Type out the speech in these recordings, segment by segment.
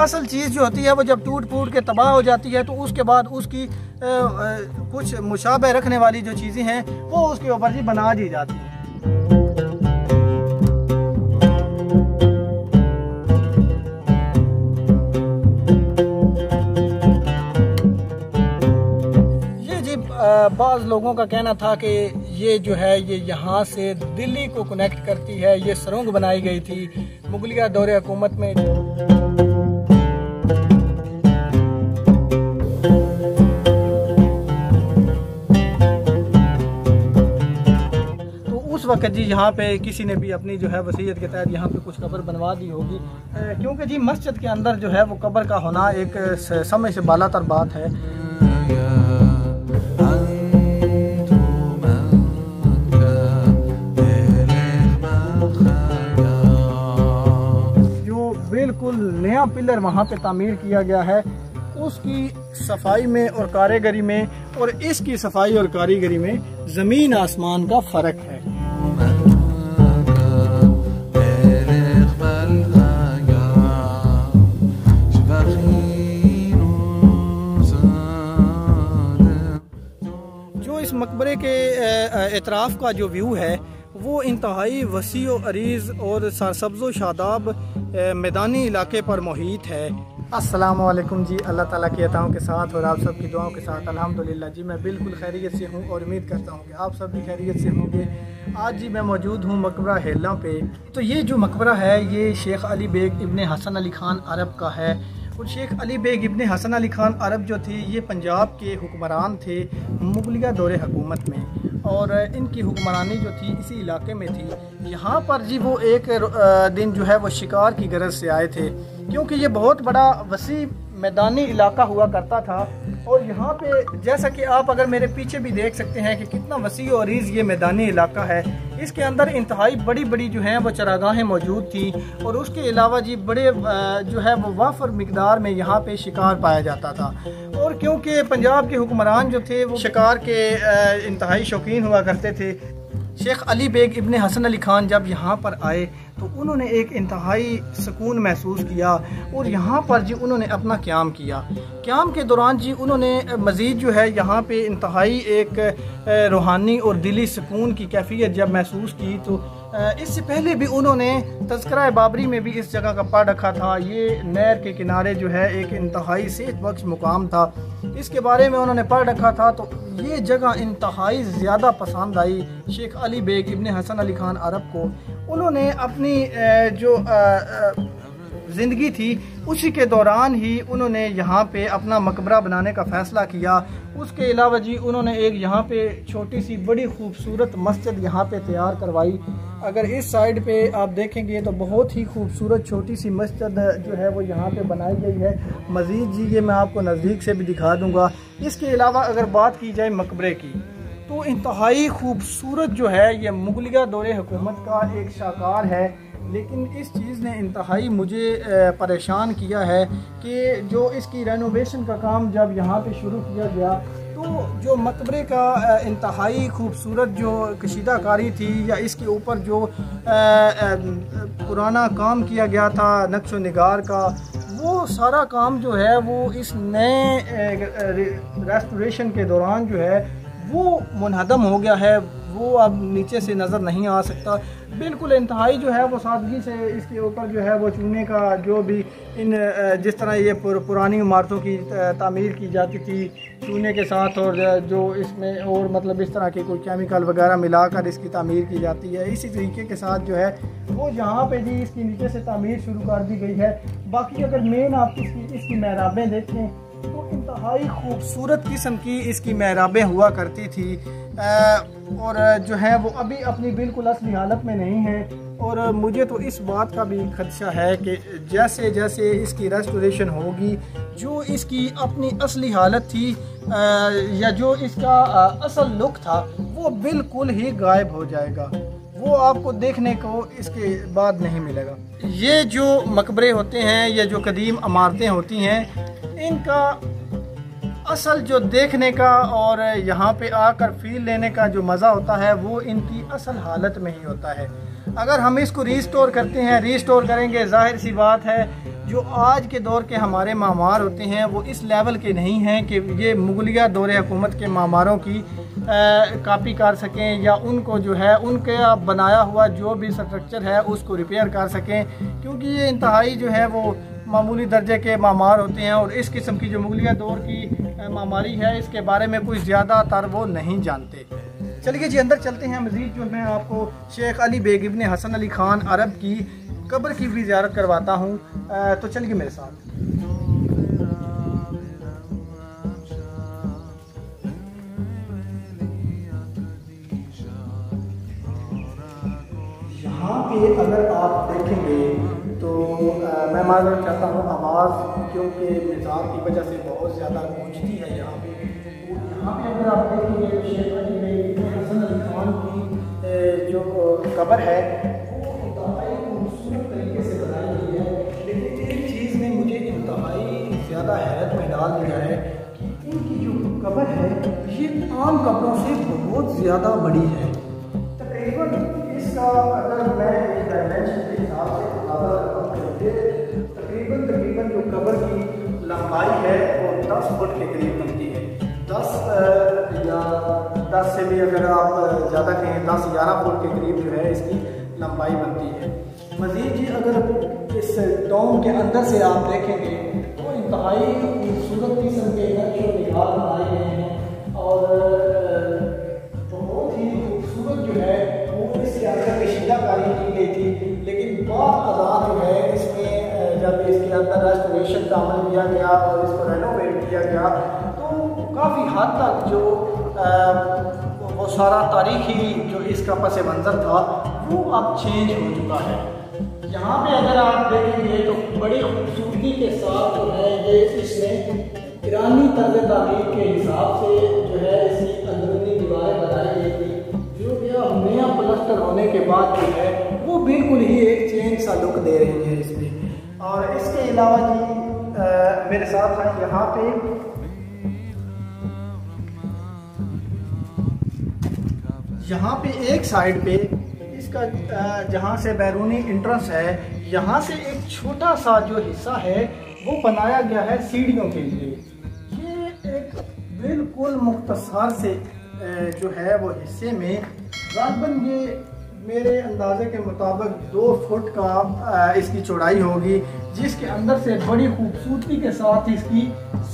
असल चीज़ जो होती है वो जब टूट फूट के तबाह हो जाती है तो उसके बाद उसकी कुछ मुशाबह रखने वाली जो चीज़ें हैं वो उसके ऊपर जी बना दी जाती हैं। बाज़ लोगों का कहना था कि ये जो है ये यहाँ से दिल्ली को कनेक्ट करती है, ये सुरंग बनाई गई थी मुगलिया दौरे हुकूमत में। तो उस वक्त जी यहाँ पे किसी ने भी अपनी जो है वसीयत के तहत यहाँ पे कुछ कब्र बनवा दी होगी, क्योंकि जी मस्जिद के अंदर जो है वो कब्र का होना एक समय से बालातर बात है। बिल्कुल नया पिलर वहाँ पे तामीर किया गया है, उसकी सफाई में और कारीगरी में और इसकी सफाई और कारीगरी में ज़मीन आसमान का फ़र्क है। जो इस मकबरे के एतराफ़ का जो व्यू है वो इंतहाई वसी व अरीज़ और सरसब्ज़ शादाब मैदानी इलाके पर मोहित है। अस्सलामु अलैकुम जी, अल्लाह ताला की अताओं के साथ और आप सब की दुआओं के साथ अल्हम्दुलिल्लाह जी मैं बिल्कुल खैरियत से हूँ और उम्मीद करता हूँ कि आप सब भी खैरियत से होंगे। आज जी मैं मौजूद हूँ मकबरा हेला पे। तो ये जो मकबरा है ये शेख अली बेग इब्ने हसन अली खान अरब का है। और शेख अली बेग इब्ने हसन अली खान अरब जो थे ये पंजाब के हुक्मरान थे मुगलिया दौरे हुकूमत में, और इनकी हुक्मरानी जो थी इसी इलाके में थी। यहाँ पर जी वो एक दिन जो है वो शिकार की गरज से आए थे, क्योंकि ये बहुत बड़ा वसी मैदानी इलाका हुआ करता था। और यहाँ पे जैसा कि आप अगर मेरे पीछे भी देख सकते हैं कि कितना वसी और अरीज़ ये मैदानी इलाका है। इसके अंदर इंतहाई बड़ी बड़ी जो हैं वो चरागाहें मौजूद थी, और उसके अलावा जी बड़े जो है वो वाफर मिकदार में यहाँ पे शिकार पाया जाता था। और क्योंकि पंजाब के हुक्मरान जो थे वो शिकार के इंतहाई शौकीन हुआ करते थे, शेख अली बेग इब्ने हसन अली खान जब यहाँ पर आए तो उन्होंने एक इंतहाई सुकून महसूस किया और यहाँ पर जी उन्होंने अपना क़याम किया। क़याम के दौरान जी उन्होंने मज़ीद जो है यहाँ पे इंतहाई एक रूहानी और दिली सुकून की कैफियत जब महसूस की, तो इससे पहले भी उन्होंने तज़किरा बाबरी में भी इस जगह का पढ़ रखा था। ये नहर के किनारे जो है एक इंतहाई सेहत बख्श मुकाम था, इसके बारे में उन्होंने पढ़ रखा था। तो ये जगह इंतहाई ज़्यादा पसंद आई शेख अली बेग इब्ने हसन अली खान अरब को। उन्होंने अपनी जो ज़िंदगी थी उसी के दौरान ही उन्होंने यहाँ पे अपना मकबरा बनाने का फ़ैसला किया। उसके अलावा जी उन्होंने एक यहाँ पे छोटी सी बड़ी खूबसूरत मस्जिद यहाँ पे तैयार करवाई। अगर इस साइड पे आप देखेंगे तो बहुत ही खूबसूरत छोटी सी मस्जिद जो है वो यहाँ पे बनाई गई है। मज़ीद जी ये मैं आपको नज़दीक से भी दिखा दूँगा। इसके अलावा अगर बात की जाए मकबरे की तो इंतहाई खूबसूरत जो है ये मुगलिया दौरे हुकूमत का एक शाकार है। लेकिन इस चीज़ ने इंतहाई मुझे परेशान किया है कि जो इसकी रेनोवेशन का काम जब यहाँ पे शुरू किया गया तो जो मकबरे का इंतहाई खूबसूरत जो कशीदाकारी थी या इसके ऊपर जो पुराना काम किया गया था नक्श निगार का, वो सारा काम जो है वो इस नए रेस्टोरेशन के दौरान जो है वो मुनहदम हो गया है। वो अब नीचे से नज़र नहीं आ सकता। बिल्कुल इंतहाई जो है वो सादगी से इसके ऊपर जो है वो चूने का जो भी इन जिस तरह ये पुरानी इमारतों की तामीर की जाती थी चूने के साथ, और जो इसमें और मतलब इस तरह के कोई केमिकल वगैरह मिलाकर इसकी तामीर की जाती है, इसी तरीके के साथ जो है वो यहाँ पे जी इसकी नीचे से तामीर शुरू कर दी गई है। बाकी अगर मेन आप इसकी महराबें देखें तो इंतहाई खूबसूरत किस्म की इसकी महराबें हुआ करती थी, और जो है वो अभी अपनी बिल्कुल असली हालत में नहीं है। और मुझे तो इस बात का भी खदशा है कि जैसे जैसे इसकी रेस्टोरेशन होगी जो इसकी अपनी असली हालत थी या जो इसका असल लुक था वो बिल्कुल ही गायब हो जाएगा, वो आपको देखने को इसके बाद नहीं मिलेगा। ये जो मकबरे होते हैं या जो कदीम इमारतें होती हैं इनका असल जो देखने का और यहाँ पे आकर फील लेने का जो मज़ा होता है वो इनकी असल हालत में ही होता है। अगर हम इसको रीस्टोर करते हैं, रीस्टोर करेंगे, जाहिर सी बात है जो आज के दौर के हमारे मामार होते हैं वो इस लेवल के नहीं हैं कि ये मुगलिया दौर हुकूमत के मामारों की कॉपी कर सकें या उनको जो है उनके बनाया हुआ जो भी स्ट्रक्चर है उसको रिपेयर कर सकें, क्योंकि ये इंतहाई जो है वो मामूली दर्जे के मामार होते हैं और इस किस्म की जो मुगलिया दौर की मामारी है इसके बारे में कुछ ज़्यादातर वो नहीं जानते। चलिए जी अंदर चलते हैं। मज़ीद जो मैं आपको शेख अली बेग इब्न हसन अली ख़ान अरब की कब्र की भी ज़ियारत करवाता हूँ, तो चलिए मेरे साथ। यहाँ पे अगर आप देखेंगे तो मैं मालूम चाहता हूँ आवाज़ क्योंकि मिज़ाज की वजह से बहुत ज़्यादा गूंजती है यहाँ पे। तो यहाँ पे अगर आप देखेंगे तो शेख अली बेग हसन अली ख़ान की जो कब्र है वो इंतहाई खूबसूरत तरीके से बनाई गई है, लेकिन एक चीज़ ने मुझे इंतहाई ज़्यादा हैरत में डाल दिया है कि इनकी जो कब्र है ये आम कब्रों से बहुत ज़्यादा बड़ी है। तकरीबन इसका अगर मैं एक डायमेंशन के हिसाब से अंदाज़ा लगाऊँ तो तकरीबन जो कब्र की लंबाई है वो 10 फुट के करीब बनती है। 10 या 10 से भी अगर आप ज़्यादा कहें 10-11 फुट के करीब जो है इसकी लंबाई बनती है। मज़ीद जी अगर इस टॉम के अंदर से आप देखेंगे तो इंतहाई खूबसूरत किस्म के नक्श व निगार बनाए गए हैं और बहुत ही खूबसूरत जो है वो इसके अंदर कशीदाकारी की गई थी। लेकिन बहुत आज़ाद जो है इसमें जब इसके अंदर रेस्टोरेशन का अमल किया गया और इसको रेनोवेट किया गया तो काफ़ी हद तक जो वो सारा तारीखी जो इसका पस मंज़र था वो अब चेंज हो चुका है। यहाँ पे अगर आप देखेंगे तो बड़ी खूबसूरती के साथ जो है ये इसमें ईरानी तर्ज तामीर के हिसाब से जो है इसकी अंदरूनी दीवारें बनाई गई थी, जो नया प्लास्टर होने के बाद जो है वो बिल्कुल ही एक चेंज सा लुक दे रही है इसमें। और इसके अलावा जी मेरे साथ हैं यहाँ पे एक साइड पे इसका जहाँ से बैरूनी इंट्रेंस है यहाँ से एक छोटा सा जो हिस्सा है वो बनाया गया है सीढ़ियों के लिए। ये एक बिल्कुल मुख्तसर से जो है वो हिस्से में तकरीबन ये मेरे अंदाजे के मुताबिक 2 फुट का इसकी चौड़ाई होगी, जिसके अंदर से बड़ी खूबसूरती के साथ इसकी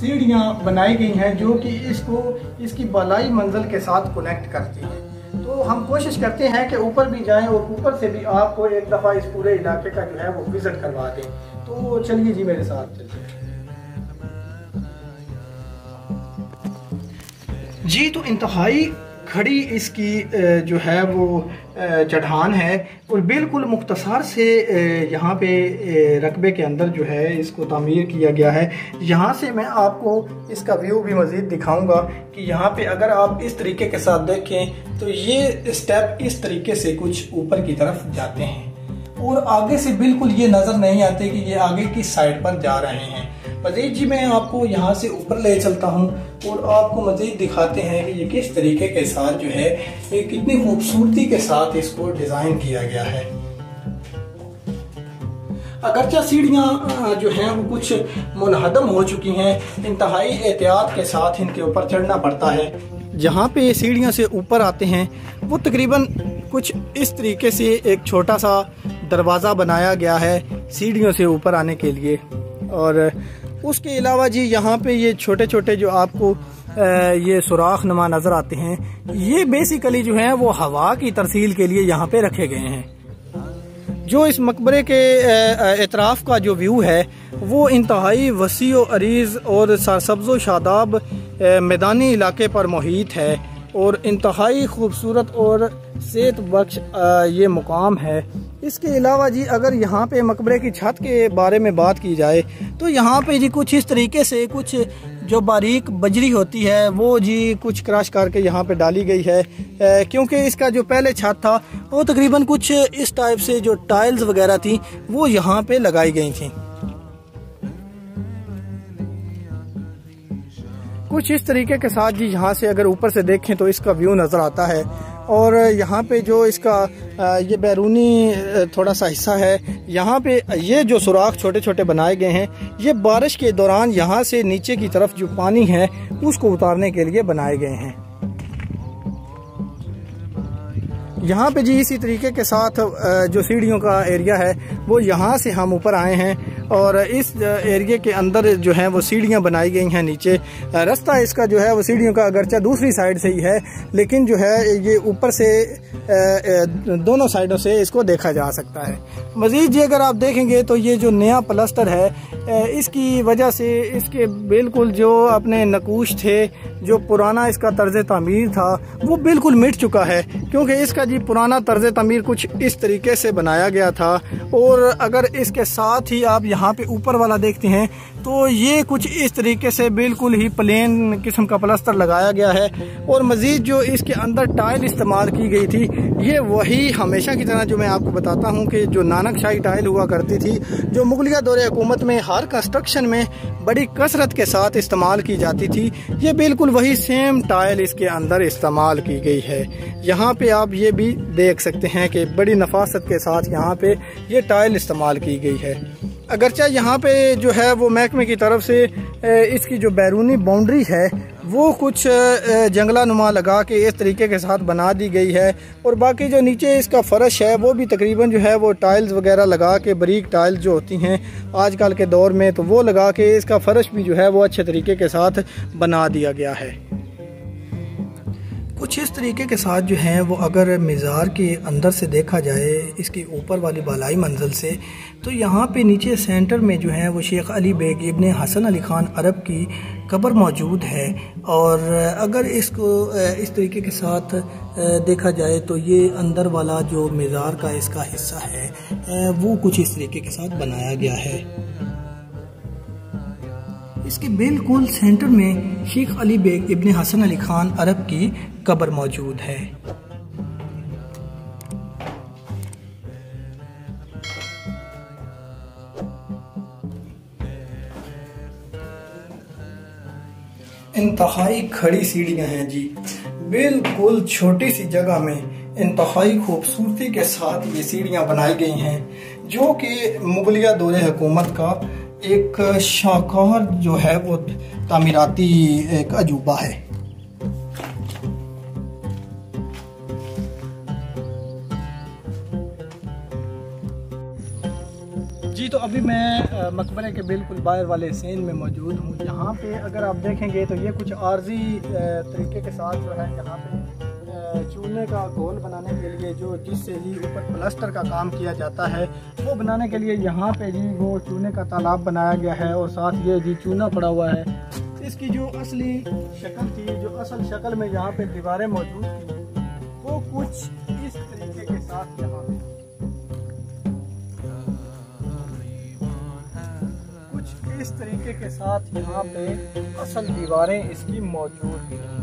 सीढ़ियाँ बनाई गई हैं जो कि इसको इसकी बालाई मंजिल के साथ कनेक्ट करती हैं। तो हम कोशिश करते हैं कि ऊपर भी जाएं और ऊपर से भी आपको एक दफ़ा इस पूरे इलाके का जो है वो विज़िट करवा दें। तो चलिए जी मेरे साथ चलिए जी। तो इंतहाई खड़ी इसकी जो है वो चढ़ान है और बिल्कुल मुख्तसर से यहाँ पे रकबे के अंदर जो है इसको तामीर किया गया है। यहाँ से मैं आपको इसका व्यू भी मज़ीद दिखाऊंगा कि यहाँ पे अगर आप इस तरीके के साथ देखें तो ये स्टेप इस तरीके से कुछ ऊपर की तरफ जाते हैं और आगे से बिल्कुल ये नज़र नहीं आते कि ये आगे की साइड पर जा रहे हैं। मज़ीद जी मैं आपको यहाँ से ऊपर ले चलता हूँ और आपको मज़ीद दिखाते हैं कि ये किस तरीके के साथ जो है ये कितनी खूबसूरती के साथ इसको डिज़ाइन किया गया है। अगरचे सीढ़ियाँ जो हैं वो कुछ मुनहदम हो चुकी हैं, इंतहाई एहतियात के साथ इनके ऊपर चढ़ना पड़ता है। जहाँ पे सीढ़ियों से ऊपर आते हैं वो तकरीबन कुछ इस तरीके से एक छोटा सा दरवाज़ा बनाया गया है सीढ़ियों से ऊपर आने के लिए। और उसके अलावा जी यहाँ पे ये छोटे छोटे जो आपको ये सुराख नुमा नज़र आते हैं, ये बेसिकली जो है वो हवा की तरसील के लिए यहाँ पे रखे गए हैं। जो इस मकबरे के एतराफ़ का जो व्यू है वो इंतहाई वसी व अरीज़ और सरसब्ज़ व शादाब मैदानी इलाके पर मुहित है और इंतहाई खूबसूरत और सेहत बख्श ये मुकाम है। इसके अलावा जी अगर यहाँ पे मकबरे की छत के बारे में बात की जाए तो यहाँ पे जी कुछ इस तरीके से कुछ जो बारीक बजरी होती है वो जी कुछ क्रश करके यहाँ पे डाली गई है, क्योंकि इसका जो पहले छत था वो तकरीबन कुछ इस टाइप से जो टाइल्स वगैरह थी वो यहाँ पे लगाई गई थी। कुछ इस तरीके के साथ जी यहाँ से अगर ऊपर से देखें तो इसका व्यू नज़र आता है और यहाँ पे जो इसका ये बैरूनी थोड़ा सा हिस्सा है, यहाँ पे ये जो सुराख छोटे छोटे बनाए गए हैं, ये बारिश के दौरान यहाँ से नीचे की तरफ जो पानी है उसको उतारने के लिए बनाए गए हैं। यहाँ पे जी इसी तरीके के साथ जो सीढ़ियों का एरिया है वो यहाँ से हम ऊपर आए हैं और इस एरिया के अंदर जो है वो सीढ़ियाँ बनाई गई हैं। नीचे रास्ता इसका जो है वो सीढ़ियों का अगरचा दूसरी साइड से ही है, लेकिन जो है ये ऊपर से दोनों साइडों से इसको देखा जा सकता है। मज़ीद जी अगर आप देखेंगे तो ये जो नया प्लास्टर है इसकी वजह से इसके बिल्कुल जो अपने नकूश थे, जो पुराना इसका तर्ज तामीर था वो बिल्कुल मिट चुका है, क्योंकि इसका जी पुराना तर्ज तामीर कुछ इस तरीके से बनाया गया था। और अगर इसके साथ ही आप यहाँ पे ऊपर वाला देखते हैं तो ये कुछ इस तरीके से बिल्कुल ही प्लेन किस्म का प्लास्टर लगाया गया है। और मज़ीद जो इसके अंदर टाइल इस्तेमाल की गई थी ये वही हमेशा की तरह जो मैं आपको बताता हूँ कि जो नानकशाही टाइल हुआ करती थी, जो मुगलिया दौरे हुकूमत में हर कंस्ट्रक्शन में बड़ी कसरत के साथ इस्तेमाल की जाती थी, ये बिल्कुल वही सेम टाइल इसके अंदर इस्तेमाल की गई है। यहाँ पे आप ये भी देख सकते हैं कि बड़ी नफासत के साथ यहाँ पे ये टाइल इस्तेमाल की गई है। अगरचा यहाँ पे जो है वो महकमे की तरफ से इसकी जो बैरूनी बाउंड्री है वो कुछ जंगला नुमा लगा के इस तरीके के साथ बना दी गई है, और बाकी जो नीचे इसका फर्श है वो भी तकरीबन जो है वो टाइल्स वगैरह लगा के, बारीक टाइल्स जो होती हैं आजकल के दौर में, तो वो लगा के इसका फर्श भी जो है वो अच्छे तरीके के साथ बना दिया गया है। कुछ इस तरीके के साथ जो है वो अगर मज़ार के अंदर से देखा जाए इसकी ऊपर वाली बालाई मंजिल से, तो यहाँ पे नीचे सेंटर में जो है वो शेख अली बेग इब्ने हसन अली ख़ान अरब की कब्र मौजूद है। और अगर इसको इस तरीके के साथ देखा जाए तो ये अंदर वाला जो मज़ार का इसका हिस्सा है वो कुछ इस तरीके के साथ बनाया गया है। इसके बिल्कुल सेंटर में शेख अली बेग इब्ने हसन अली ख़ान अरब की कब्र मौजूद है। इंतहाई खड़ी सीढ़ियां हैं जी, बिल्कुल छोटी सी जगह में इंतहाई खूबसूरती के साथ ये सीढ़ियां बनाई गई हैं, जो कि मुगलिया दौरे हुकूमत का एक शाहकार जो है वो तामीराती एक अजूबा है। जी तो अभी मैं मकबरे के बिल्कुल बाहर वाले सीन में मौजूद हूँ। यहाँ पे अगर आप देखेंगे तो ये कुछ आर्जी तरीके के साथ जो है यहाँ पे चूने का घोल बनाने के लिए जो जिससे जी ऊपर प्लास्टर का काम किया जाता है वो बनाने के लिए यहाँ पे जी वो चूने का तालाब बनाया गया है, और साथ ये जी चूना पड़ा हुआ है। इसकी जो असली शक्ल थी, जो असल शक्ल में यहाँ पे दीवारें मौजूद थी वो कुछ इस तरीके के साथ यहाँ पे इस तरीके के साथ यहाँ पे असल दीवारें इसकी मौजूद हैं।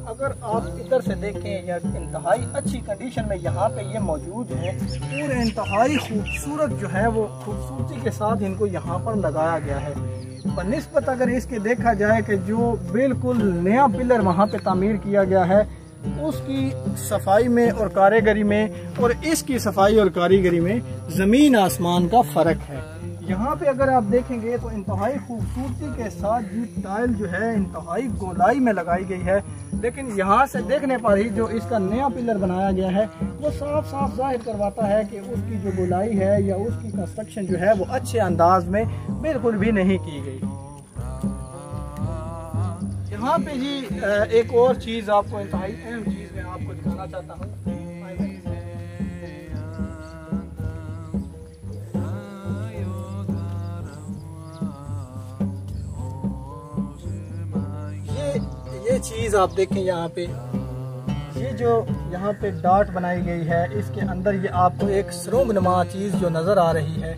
अगर आप इधर से देखें या इंतहाई अच्छी कंडीशन में यहाँ पे ये मौजूद है, पूरे इंतहाई खूबसूरत जो है वो खूबसूरती के साथ इनको यहाँ पर लगाया गया है। बनिस्बत अगर इसके देखा जाए कि जो बिल्कुल नया पिलर वहाँ पे तामीर किया गया है उसकी सफाई में और कारीगरी में और इसकी सफाई और कारीगरी में ज़मीन आसमान का फ़र्क है। यहाँ पे अगर आप देखेंगे तो इंतहाई खूबसूरती के साथ जी टाइल जो है इंतहाई गोलाई में लगाई गई है, लेकिन यहाँ से देखने पर ही जो इसका नया पिलर बनाया गया है वो साफ साफ जाहिर करवाता है कि उसकी जो गोलाई है या उसकी कंस्ट्रक्शन जो है वो अच्छे अंदाज में बिल्कुल भी नहीं की गई। यहाँ पे जी एक और चीज़ आपको इंतहाई अहम चीज़ मैं आपको दिखाना चाहता हूँ। ये चीज़ आप देखें यहाँ पे, ये जो यहाँ पे डाट बनाई गई है इसके अंदर ये आपको एक सुरंग नुमा चीज़ जो नज़र आ रही है।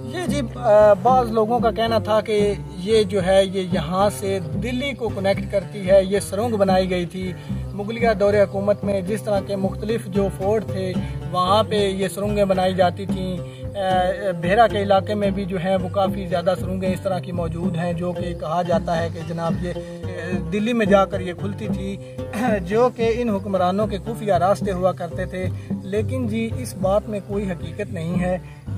ये जी बाज़ लोगों का कहना था कि ये जो है ये यहाँ से दिल्ली को कनेक्ट करती है। ये सुरंग बनाई गई थी मुगलिया दौरे हुकूमत में, जिस तरह के मुख्तलिफ जो फोर्ट थे वहाँ पे ये सुरंगें बनाई जाती थीं। भेरा के इलाके में भी जो है वो काफ़ी ज़्यादा सुरंगें इस तरह की मौजूद हैं, जो कि कहा जाता है कि जनाब ये दिल्ली में जाकर ये खुलती थी, जो कि इन हुक्मरानों के खुफिया रास्ते हुआ करते थे। लेकिन जी इस बात में कोई हकीकत नहीं है।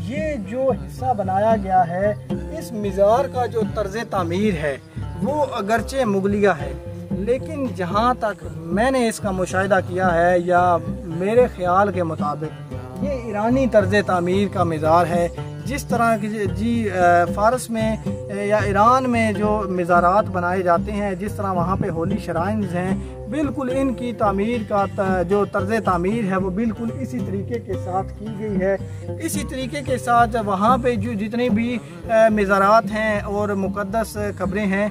ये जो हिस्सा बनाया गया है, इस मज़ार का जो तर्ज तामीर है वो अगरचे मुगलिया है, लेकिन जहाँ तक मैंने इसका मुशाहिदा किया है या मेरे ख्याल के मुताबिक ये ईरानी तर्ज तामीर का मज़ार है। जिस तरह की जी फ़ारस में या ईरान में जो मज़ारात बनाए जाते हैं, जिस तरह वहाँ पे होली शराइन्स हैं, बिल्कुल इनकी तामीर का जो तर्ज तामीर है वो बिल्कुल इसी तरीके के साथ की गई है। इसी तरीके के साथ वहाँ पे जो जितने भी मज़ारात हैं और मुक़द्दस कब्रें हैं,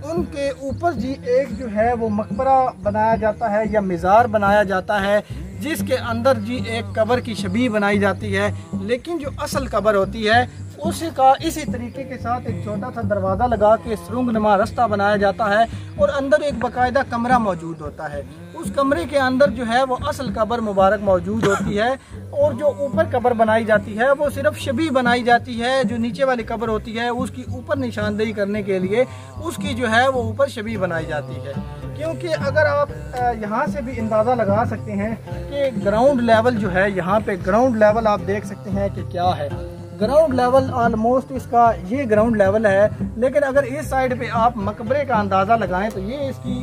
उनके ऊपर जी एक जो है वो मकबरा बनाया जाता है या मज़ार बनाया जाता है, जिसके अंदर जी एक कब्र की शबीह बनाई जाती है। लेकिन जो असल कब्र होती है उसका इसी तरीके के साथ एक छोटा सा दरवाज़ा लगा के सुरंगनुमा रास्ता बनाया जाता है और अंदर एक बाकायदा कमरा मौजूद होता है। उस कमरे के अंदर जो है वो असल कब्र मुबारक मौजूद होती है और जो ऊपर कब्र बनाई जाती है वो सिर्फ शबीह बनाई जाती है। जो नीचे वाली कब्र होती है उसकी ऊपर निशानदेही करने के लिए उसकी जो है वो ऊपर शबीह बनाई जाती है। क्योंकि अगर आप यहाँ से भी अंदाज़ा लगा सकते हैं कि ग्राउंड लेवल जो है, यहाँ पे ग्राउंड लेवल आप देख सकते हैं कि क्या है। ग्राउंड लेवल ऑलमोस्ट इसका ये ग्राउंड लेवल है, लेकिन अगर इस साइड पे आप मकबरे का अंदाज़ा लगाएं तो ये इसकी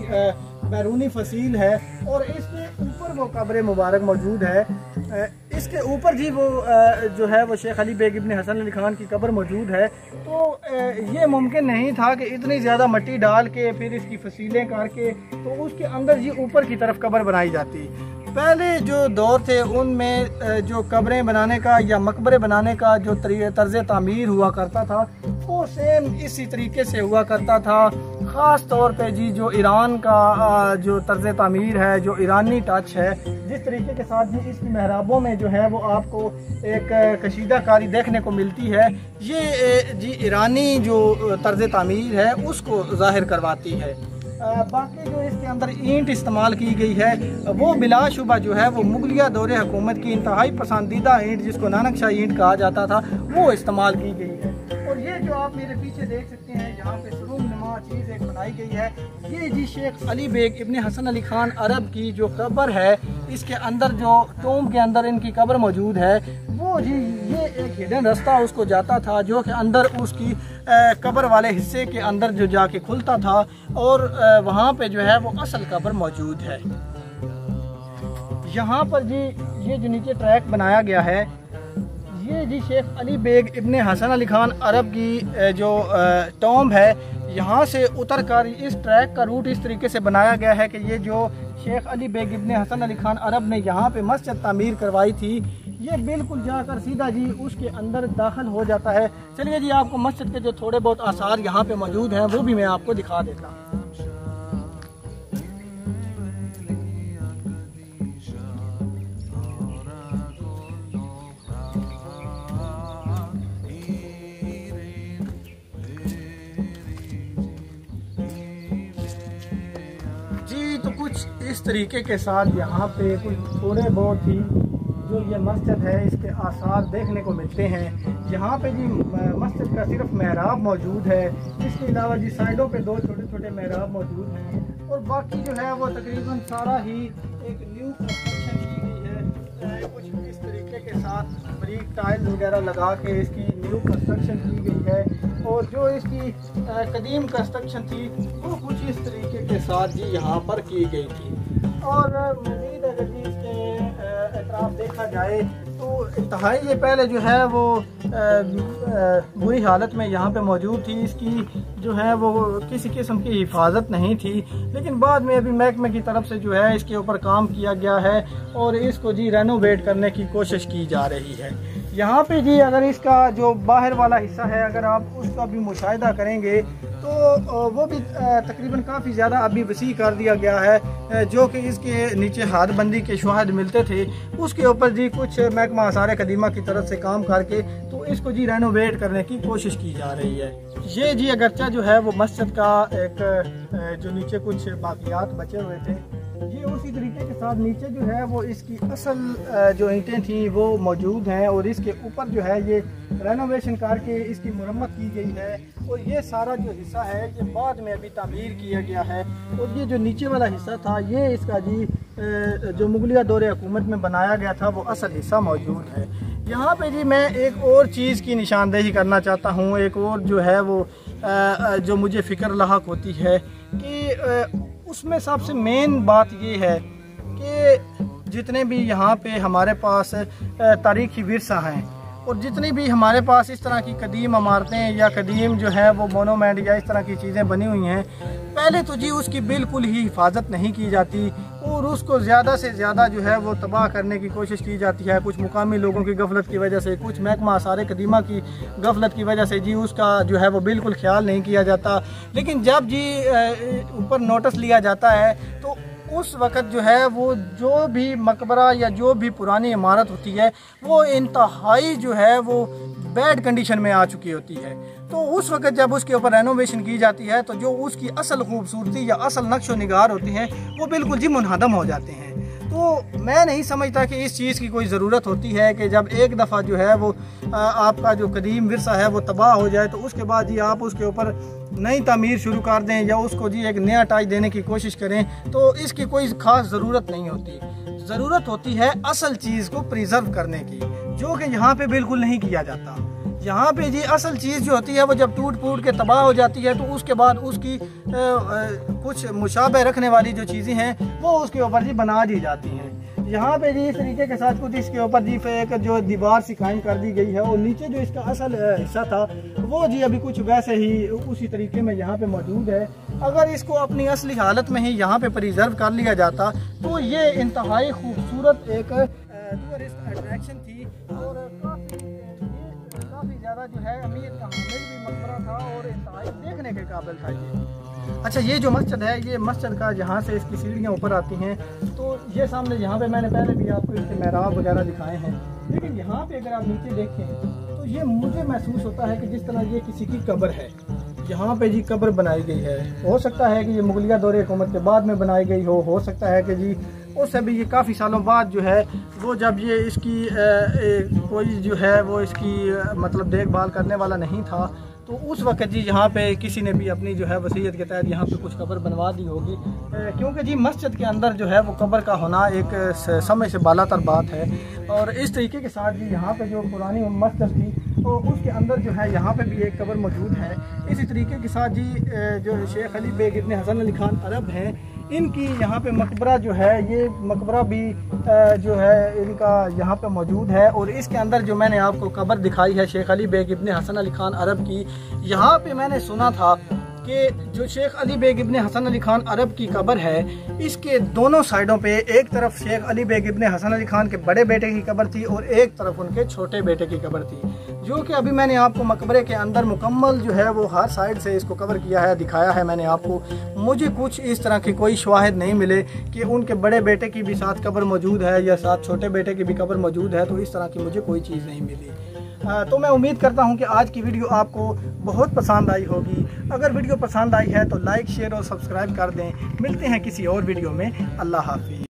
बैरूनी फसील है और इसके ऊपर वो कब्र मुबारक मौजूद है। इसके ऊपर जी वो जो है वो शेख अली बेग इब्ने हसन अली खान की कब्र मौजूद है। तो ये मुमकिन नहीं था कि इतनी ज़्यादा मिट्टी डाल के फिर इसकी फसीलें करके तो उसके अंदर जी ऊपर की तरफ कब्र बनाई जाती। पहले जो दौर थे उनमें जो कब्रें बनाने का या मकबरे बनाने का जो तर्ज तामीर हुआ करता था वो सेम इसी तरीके से हुआ करता था। ख़ास तौर पे जी जो ईरान का जो तर्ज तामीर है, जो ईरानी टच है, जिस तरीके के साथ जी इसकी महराबों में जो है वो आपको एक कशीदाकारी देखने को मिलती है, ये जी ईरानी जो तर्ज तामीर है उसको ज़ाहिर करवाती है। बाकी जो इसके अंदर ईंट इस्तेमाल की गई है वो बिलाशुबा जो है वो मुगलिया दौरे हुकूमत की इंतहाई पसंदीदा ईंट, जिसको नानक शाह ईंट कहा जाता था, वो इस्तेमाल की गई है। और ये जो आप मेरे पीछे देख सकते हैं यहाँ पे सुरंगनुमा चीज़ एक बनाई गई है, ये जी शेख अली बेग इब्ने हसन अली खान अरब की जो कब्र है, इसके अंदर जो टोम के अंदर इनकी कब्र मौजूद है, वो जी ये एक हिडन रास्ता उसको जाता था जो कि अंदर उसकी कब्र वाले हिस्से के अंदर जो जाके खुलता था और वहाँ पे जो है वो असल कब्र मौजूद है। यहाँ पर जी ये जो नीचे ट्रैक बनाया गया है, ये जी शेख अली बेग इब्ने हसन अली खान अरब की जो टॉम्ब है, यहाँ से उतर कर इस ट्रैक का रूट इस तरीके से बनाया गया है कि ये जो शेख अली बेग इब्ने हसन अली खान अरब ने यहाँ पे मस्जिद तामीर करवाई थी, ये बिल्कुल जाकर सीधा जी उसके अंदर दाखिल हो जाता है। चलिए जी आपको मस्जिद के जो थोड़े बहुत आसार यहाँ पे मौजूद हैं वो भी मैं आपको दिखा देता हूँ। इस तरीके के साथ यहाँ पे कुछ थोड़े बहुत ही जो ये मस्जिद है इसके आसार देखने को मिलते हैं। यहाँ पे जी मस्जिद का सिर्फ महराब मौजूद है, इसके अलावा जी साइडों पे दो छोटे छोटे महराब मौजूद हैं और बाकी जो है वो तकरीबन सारा ही एक न्यू कंस्ट्रक्शन की गई है। कुछ इस तरीके के साथ बारीक टाइल वगैरह लगा के इसकी न्यू कंस्ट्रक्शन की गई है और जो इसकी कदीम कंस्ट्रक्शन थी वो कुछ इस तरीके के साथ जी यहाँ पर की गई थी। और मज़ीद अगर जी इसके एतराफ़ देखा जाए तो इंतहाई ये पहले जो है वो बुरी हालत में यहाँ पे मौजूद थी, इसकी जो है वो किसी किस्म की हिफाजत नहीं थी, लेकिन बाद में अभी महकमे की तरफ से जो है इसके ऊपर काम किया गया है और इसको जी रेनोवेट करने की कोशिश की जा रही है। यहाँ पे जी अगर इसका जो बाहर वाला हिस्सा है अगर आप उसका भी मुशाहिदा करेंगे तो वो भी तकरीबन काफ़ी ज़्यादा अभी वसी कर दिया गया है। जो कि इसके नीचे हादबंदी के शवाहद मिलते थे उसके ऊपर जी कुछ महकमा आसार कदीमा की तरफ से काम करके तो इसको जी रेनोवेट करने की कोशिश की जा रही है। ये जी अगरचा जो है वो मस्जिद का एक जो नीचे कुछ बाकियात बचे हुए थे ये उसी तरीके के साथ नीचे जो है वो इसकी असल जो ईंटें थी वो मौजूद हैं और इसके ऊपर जो है ये रेनोवेशन करके इसकी मरम्मत की गई है। और ये सारा जो हिस्सा है ये बाद में अभी तामीर किया गया है। और ये जो नीचे वाला हिस्सा था ये इसका जी जो मुगलिया दौरे हुकूमत में बनाया गया था वो असल हिस्सा मौजूद है। यहाँ पे जी मैं एक और चीज़ की निशानदेही करना चाहता हूँ। एक और जो है वो जो मुझे फ़िक्र लाहक होती है कि उसमें सबसे मेन बात ये है कि जितने भी यहाँ पे हमारे पास तारीख़ी विरसा हैं और जितनी भी हमारे पास इस तरह की कदीम इमारतें या कदीम जो है वो मोनूमेंट या इस तरह की चीज़ें बनी हुई हैं, पहले तो जी उसकी बिल्कुल ही हिफाजत नहीं की जाती और उसको ज़्यादा से ज़्यादा जो है वो तबाह करने की कोशिश की जाती है। कुछ मुकामी लोगों की गफलत की वजह से, कुछ महकमा आसार कदीमा की गफलत की वजह से जी उसका जो है वो बिल्कुल ख्याल नहीं किया जाता। लेकिन जब जी ऊपर नोटिस लिया जाता है तो उस वक़्त जो है वो जो भी मकबरा या जो भी पुरानी इमारत होती है वो इंतहाई जो है वो बैड कंडीशन में आ चुकी होती है। तो उस वक़्त जब उसके ऊपर रेनोवेशन की जाती है तो जो उसकी असल खूबसूरती या असल नक्शो निगार होती हैं वो बिल्कुल जी मुनहदम हो जाते हैं। तो मैं नहीं समझता कि इस चीज़ की कोई ज़रूरत होती है कि जब एक दफ़ा जो है वो आपका जो कदीम विरसा है वो तबाह हो जाए तो उसके बाद जी आप उसके ऊपर नई तामीर शुरू कर दें या उसको जी एक नया टाच देने की कोशिश करें, तो इसकी कोई ख़ास ज़रूरत नहीं होती। ज़रूरत होती है असल चीज़ को प्रिजर्व करने की, जो कि यहाँ पे बिल्कुल नहीं किया जाता। यहाँ पे जी असल चीज़ जो होती है वो जब टूट फूट के तबाह हो जाती है तो उसके बाद उसकी कुछ मुशाबह रखने वाली जो चीज़ें हैं वो उसके ऊपर जी बना दी जाती हैं। यहाँ पे जी इस तरीके के साथ कुछ इसके ऊपर जी एक जो दीवार सी कायम कर दी गई है और नीचे जो इसका असल हिस्सा था वो जी अभी कुछ वैसे ही उसी तरीके में यहाँ पे मौजूद है। अगर इसको अपनी असली हालत में ही यहाँ पे प्रिजर्व कर लिया जाता तो ये इंतहाई खूबसूरत एक टूरिस्ट अट्रैक्शन थी और काफ़ी ज़्यादा जो है अमीर का हामिल भी मकबरा था और इंतहाई देखने के काबिल था ये। अच्छा, ये जो मस्जिद है ये मस्जिद का जहाँ से इसकी सीढ़ियाँ ऊपर आती हैं तो ये सामने यहाँ पे मैंने पहले भी आपको इसके मेहराब वगैरह दिखाए हैं, लेकिन यहाँ पे अगर आप नीचे देखें तो ये मुझे महसूस होता है कि जिस तरह ये किसी की कब्र है। यहाँ पे जी कब्र बनाई गई है, हो सकता है कि ये मुगलिया दौरे हुकूमत के बाद में बनाई गई हो सकता है कि जी उससे भी ये काफ़ी सालों बाद जो है वो जब ये इसकी कोई जो है वो इसकी मतलब देखभाल करने वाला नहीं था तो उस वक्त जी यहाँ पे किसी ने भी अपनी जो है वसीयत के तहत यहाँ पे कुछ कब्र बनवा दी होगी, क्योंकि जी मस्जिद के अंदर जो है वो कब्र का होना एक समय से बालातर बात है। और इस तरीके के साथ जी यहाँ पे जो पुरानी मस्जिद थी तो उसके अंदर जो है यहाँ पे भी एक कब्र मौजूद है। इसी तरीके के साथ जी जो शेख अली बेग इब्ने हसन अली खान अरब हैं इनकी यहाँ पे मकबरा जो है ये मकबरा भी जो है इनका यहाँ पे मौजूद है। और इसके अंदर जो मैंने आपको कब्र दिखाई है शेख अली बेग इब्ने हसन अली खान अरब की, यहाँ पे मैंने सुना था कि जो शेख अली बेग इब्ने हसन अली खान अरब की कब्र है इसके दोनों साइडों पे एक तरफ शेख अली बेग इब्ने हसन अली खान के बड़े बेटे की कब्र थी और एक तरफ उनके छोटे बेटे की कब्र थी, जो कि अभी मैंने आपको मकबरे के अंदर मुकम्मल जो है वो हर साइड से इसको कवर किया है, दिखाया है मैंने आपको। मुझे कुछ इस तरह के कोई शवाहिद नहीं मिले कि उनके बड़े बेटे की भी साथ कब्र मौजूद है या साथ छोटे बेटे की भी कब्र मौजूद है, तो इस तरह की मुझे कोई चीज़ नहीं मिली। तो मैं उम्मीद करता हूं कि आज की वीडियो आपको बहुत पसंद आई होगी। अगर वीडियो पसंद आई है तो लाइक शेयर और सब्सक्राइब कर दें। मिलते हैं किसी और वीडियो में। अल्लाह हाफिज़।